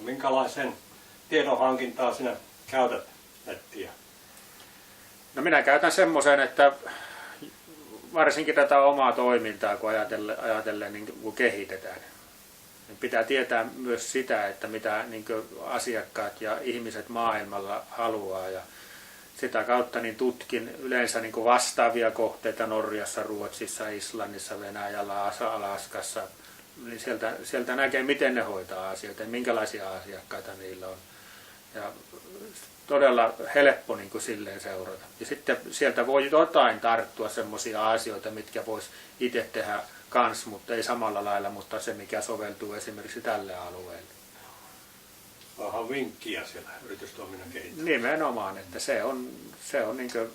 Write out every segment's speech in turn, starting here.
minkälaisen tiedonhankintaa sinä käytät nettiä? No minä käytän semmoisen, että varsinkin tätä omaa toimintaa, kun ajatellen niin kun kehitetään, niin pitää tietää myös sitä, että mitä niin kuin asiakkaat ja ihmiset maailmalla haluaa. Ja sitä kautta niin tutkin yleensä niin kuin vastaavia kohteita Norjassa, Ruotsissa, Islannissa, Venäjällä, Alaskassa. Niin sieltä näkee, miten ne hoitaa asioita ja minkälaisia asiakkaita niillä on. Ja todella helppo niin kuin silleen seurata. Ja sitten sieltä voi jotain tarttua semmoisia asioita, mitkä vois itse tehdä kans, mutta ei samalla lailla, mutta se mikä soveltuu esimerkiksi tälle alueelle. Vähän vinkkiä siellä yritystoiminnan kehittämisessä. Nimenomaan, että se on niin kuin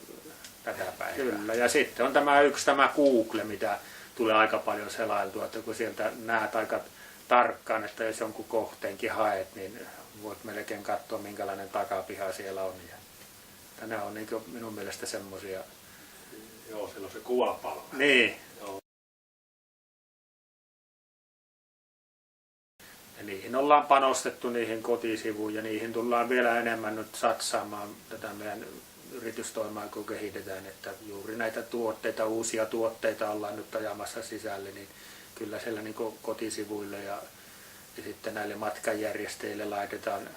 tätä päivää. Kyllä, ja sitten on tämä Google, mitä tulee aika paljon selailtua, että kun sieltä näet aika tarkkaan, että jos jonkun kohteenkin haet, niin voit melkein katsoa, minkälainen takapiha siellä on. Ja nämä on niin kuin minun mielestä semmoisia. Joo, siellä on se kuvapalvelu. Niin. Joo. Ja niihin ollaan panostettu niihin kotisivuihin ja niihin tullaan vielä enemmän nyt satsaamaan tätä meidän yritystoimaa, kun kehitetään, että juuri näitä tuotteita, uusia tuotteita ollaan nyt ajamassa sisälle, niin kyllä siellä niin kuin kotisivuille ja sitten näille matkanjärjestäjille laitetaan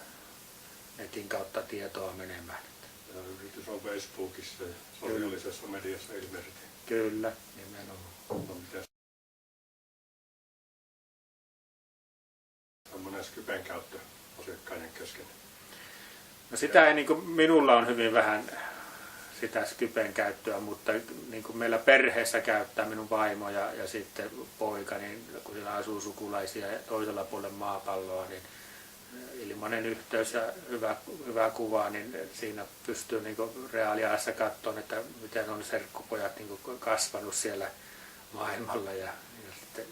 netin kautta tietoa menemään. Ja yritys on Facebookissa ja sosiaalisessa mediassa ilmeisesti. Kyllä, nimenomaan. No, tämmöinen Skypen käyttö asiakkaiden kesken? No sitä ei, niin kuin minulla on hyvin vähän sitä Skypen käyttöä, mutta niin kuin meillä perheessä käyttää minun vaimo ja sitten poika, niin kun siellä asuu sukulaisia toisella puolella maapalloa, niin ilmainen yhteys ja hyvä kuva, niin siinä pystyy niin kuin reaaliajassa katsomaan, että miten on serkkupojat niin kuin kasvanut siellä maailmalla. Ja sitten,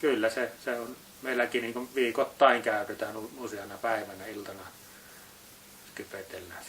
kyllä se on meilläkin niin kuin viikoittain käytetään useana päivänä iltana skypetellään.